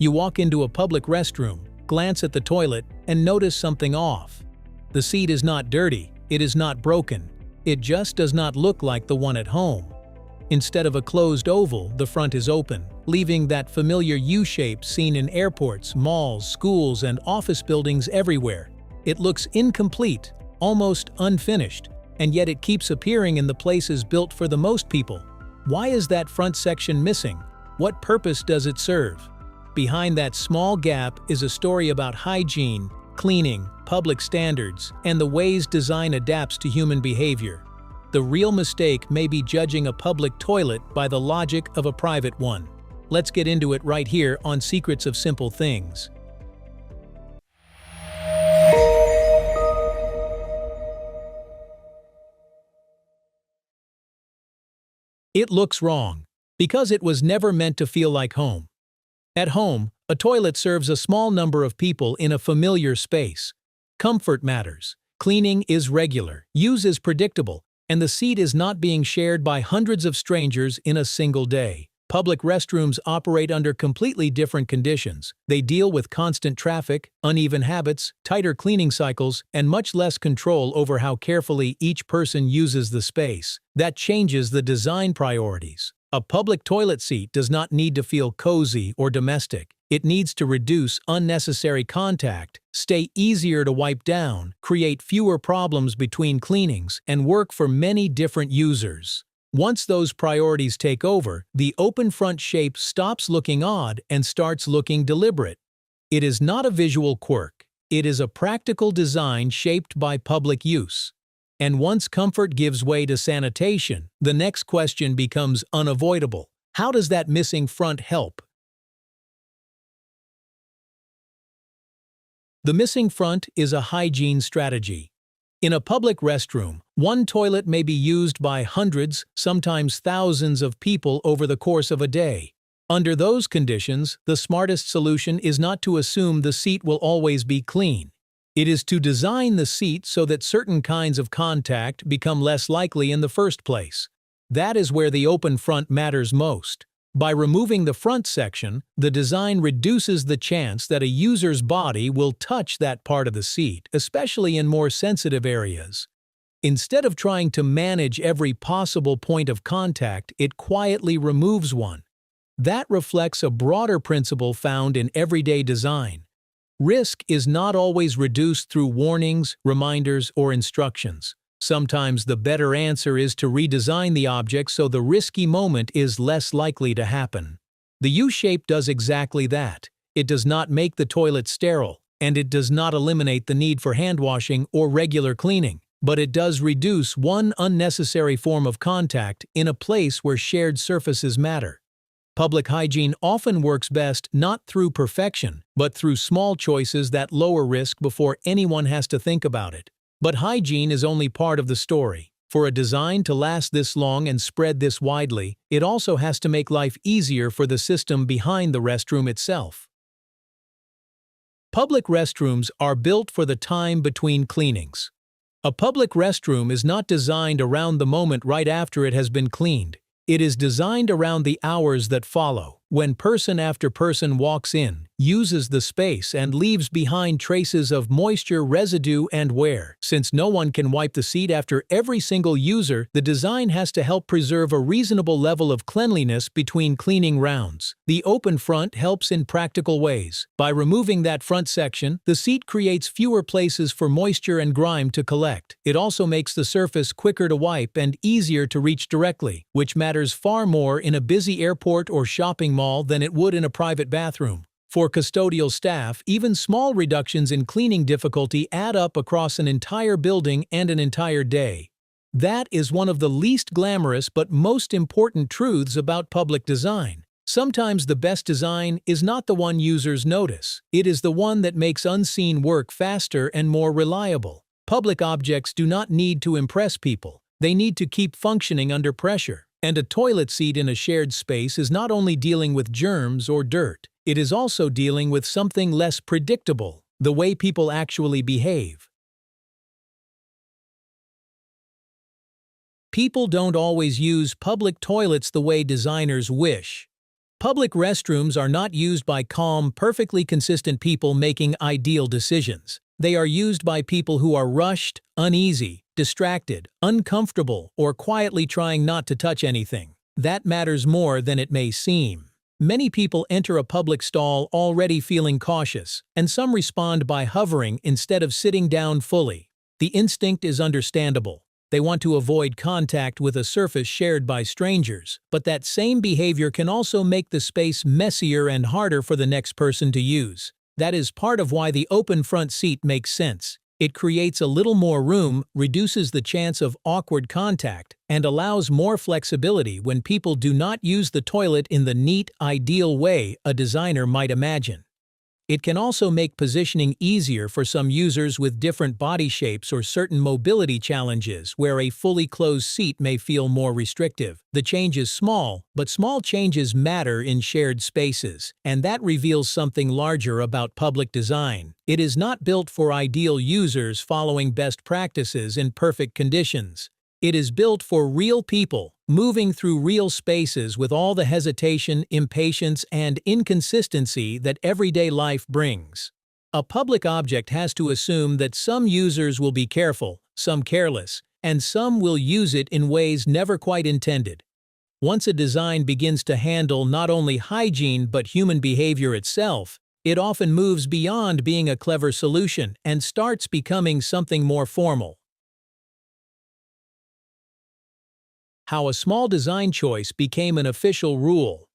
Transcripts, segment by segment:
You walk into a public restroom, glance at the toilet, and notice something off. The seat is not dirty, it is not broken, it just does not look like the one at home. Instead of a closed oval, the front is open, leaving that familiar U-shape seen in airports, malls, schools, and office buildings everywhere. It looks incomplete, almost unfinished, and yet it keeps appearing in the places built for the most people. Why is that front section missing? What purpose does it serve? Behind that small gap is a story about hygiene, cleaning, public standards, and the ways design adapts to human behavior. The real mistake may be judging a public toilet by the logic of a private one. Let's get into it right here on Secrets of Simple Things. It looks wrong, because it was never meant to feel like home. At home, a toilet serves a small number of people in a familiar space. Comfort matters, cleaning is regular, use is predictable, and the seat is not being shared by hundreds of strangers in a single day. Public restrooms operate under completely different conditions. They deal with constant traffic, uneven habits, tighter cleaning cycles, and much less control over how carefully each person uses the space. That changes the design priorities. A public toilet seat does not need to feel cozy or domestic. It needs to reduce unnecessary contact, stay easier to wipe down, create fewer problems between cleanings, and work for many different users. Once those priorities take over, the open front shape stops looking odd and starts looking deliberate. It is not a visual quirk. It is a practical design shaped by public use. And once comfort gives way to sanitation, the next question becomes unavoidable. How does that missing front help? The missing front is a hygiene strategy. In a public restroom, one toilet may be used by hundreds, sometimes thousands of people over the course of a day. Under those conditions, the smartest solution is not to assume the seat will always be clean. It is to design the seat so that certain kinds of contact become less likely in the first place. That is where the open front matters most. By removing the front section, the design reduces the chance that a user's body will touch that part of the seat, especially in more sensitive areas. Instead of trying to manage every possible point of contact, it quietly removes one. That reflects a broader principle found in everyday design. Risk is not always reduced through warnings, reminders, or instructions. Sometimes the better answer is to redesign the object so the risky moment is less likely to happen. The U-shape does exactly that. It does not make the toilet sterile, and it does not eliminate the need for hand washing or regular cleaning, but it does reduce one unnecessary form of contact in a place where shared surfaces matter. Public hygiene often works best not through perfection, but through small choices that lower risk before anyone has to think about it. But hygiene is only part of the story. For a design to last this long and spread this widely, it also has to make life easier for the system behind the restroom itself. Public restrooms are built for the time between cleanings. A public restroom is not designed around the moment right after it has been cleaned. It is designed around the hours that follow, when person after person walks in, uses the space, and leaves behind traces of moisture, residue, and wear. Since no one can wipe the seat after every single user, the design has to help preserve a reasonable level of cleanliness between cleaning rounds. The open front helps in practical ways. By removing that front section, the seat creates fewer places for moisture and grime to collect. It also makes the surface quicker to wipe and easier to reach directly, which matters far more in a busy airport or shopping mall than it would in a private bathroom. For custodial staff, even small reductions in cleaning difficulty add up across an entire building and an entire day. That is one of the least glamorous but most important truths about public design. Sometimes the best design is not the one users notice. It is the one that makes unseen work faster and more reliable. Public objects do not need to impress people. They need to keep functioning under pressure. And a toilet seat in a shared space is not only dealing with germs or dirt, it is also dealing with something less predictable, the way people actually behave. People don't always use public toilets the way designers wish. Public restrooms are not used by calm, perfectly consistent people making ideal decisions. They are used by people who are rushed, uneasy, distracted, uncomfortable, or quietly trying not to touch anything. That matters more than it may seem. Many people enter a public stall already feeling cautious, and some respond by hovering instead of sitting down fully. The instinct is understandable. They want to avoid contact with a surface shared by strangers, but that same behavior can also make the space messier and harder for the next person to use. That is part of why the open front seat makes sense. It creates a little more room, reduces the chance of awkward contact, and allows more flexibility when people do not use the toilet in the neat, ideal way a designer might imagine. It can also make positioning easier for some users with different body shapes or certain mobility challenges where a fully closed seat may feel more restrictive. The change is small, but small changes matter in shared spaces, and that reveals something larger about public design. It is not built for ideal users following best practices in perfect conditions. It is built for real people, moving through real spaces with all the hesitation, impatience, and inconsistency that everyday life brings. A public object has to assume that some users will be careful, some careless, and some will use it in ways never quite intended. Once a design begins to handle not only hygiene but human behavior itself, it often moves beyond being a clever solution and starts becoming something more formal. How a small design choice became an official rule.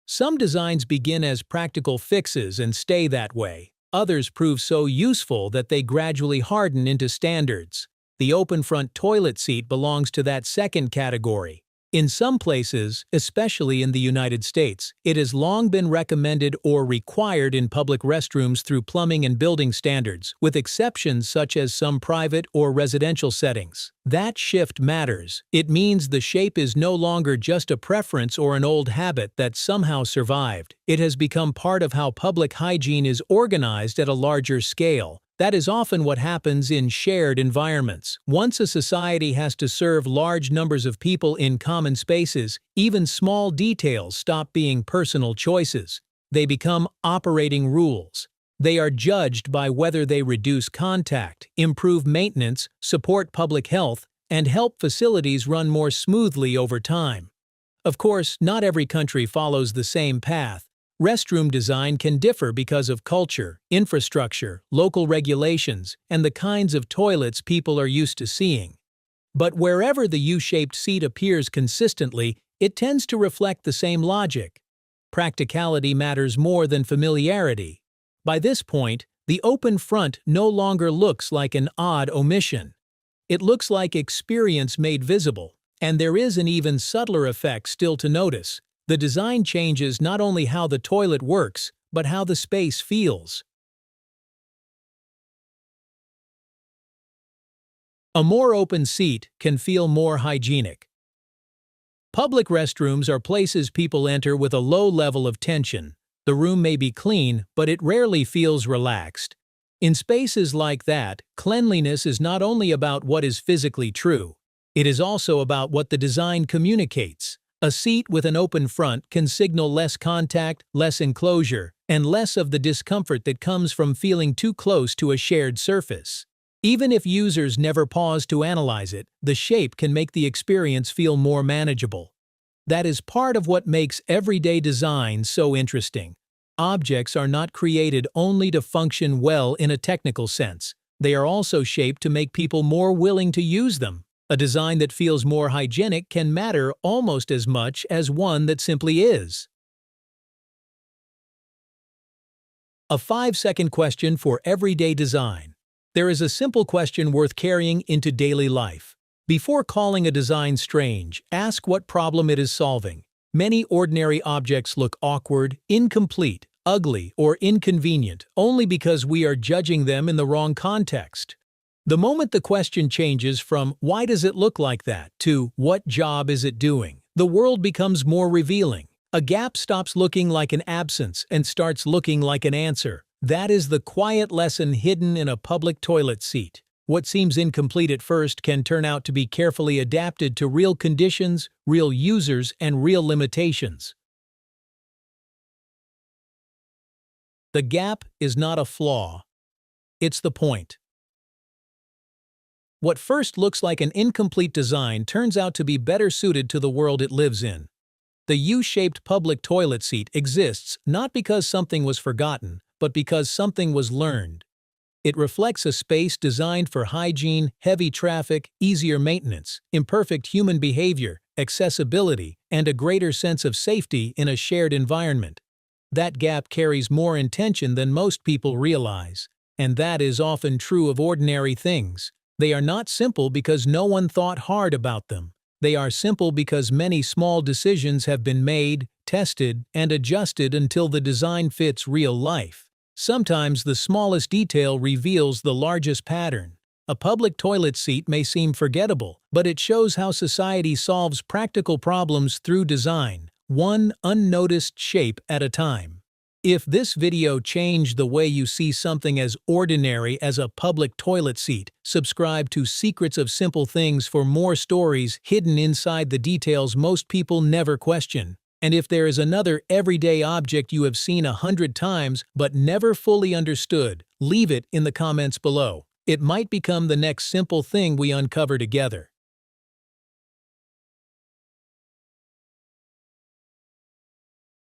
Some designs begin as practical fixes and stay that way. Others prove so useful that they gradually harden into standards. The open front toilet seat belongs to that second category. In some places, especially in the United States, it has long been recommended or required in public restrooms through plumbing and building standards, with exceptions such as some private or residential settings. That shift matters. It means the shape is no longer just a preference or an old habit that somehow survived. It has become part of how public hygiene is organized at a larger scale. That is often what happens in shared environments. Once a society has to serve large numbers of people in common spaces, even small details stop being personal choices. They become operating rules. They are judged by whether they reduce contact, improve maintenance, support public health, and help facilities run more smoothly over time. Of course, not every country follows the same path. Restroom design can differ because of culture, infrastructure, local regulations, and the kinds of toilets people are used to seeing. But wherever the U-shaped seat appears consistently, it tends to reflect the same logic. Practicality matters more than familiarity. By this point, the open front no longer looks like an odd omission. It looks like experience made visible, and there is an even subtler effect still to notice. The design changes not only how the toilet works, but how the space feels. A more open seat can feel more hygienic. Public restrooms are places people enter with a low level of tension. The room may be clean, but it rarely feels relaxed. In spaces like that, cleanliness is not only about what is physically true, it is also about what the design communicates. A seat with an open front can signal less contact, less enclosure, and less of the discomfort that comes from feeling too close to a shared surface. Even if users never pause to analyze it, the shape can make the experience feel more manageable. That is part of what makes everyday design so interesting. Objects are not created only to function well in a technical sense. They are also shaped to make people more willing to use them. A design that feels more hygienic can matter almost as much as one that simply is. A 5-second question for everyday design. There is a simple question worth carrying into daily life. Before calling a design strange, ask what problem it is solving. Many ordinary objects look awkward, incomplete, ugly, or inconvenient only because we are judging them in the wrong context. The moment the question changes from "why does it look like that" to "what job is it doing?" the world becomes more revealing. A gap stops looking like an absence and starts looking like an answer. That is the quiet lesson hidden in a public toilet seat. What seems incomplete at first can turn out to be carefully adapted to real conditions, real users, and real limitations. The gap is not a flaw. It's the point. What first looks like an incomplete design turns out to be better suited to the world it lives in. The U-shaped public toilet seat exists not because something was forgotten, but because something was learned. It reflects a space designed for hygiene, heavy traffic, easier maintenance, imperfect human behavior, accessibility, and a greater sense of safety in a shared environment. That gap carries more intention than most people realize, and that is often true of ordinary things. They are not simple because no one thought hard about them. They are simple because many small decisions have been made, tested, and adjusted until the design fits real life. Sometimes the smallest detail reveals the largest pattern. A public toilet seat may seem forgettable, but it shows how society solves practical problems through design, one unnoticed shape at a time. If this video changed the way you see something as ordinary as a public toilet seat, subscribe to Secrets of Simple Things for more stories hidden inside the details most people never question. And if there is another everyday object you have seen 100 times but never fully understood, leave it in the comments below. It might become the next simple thing we uncover together.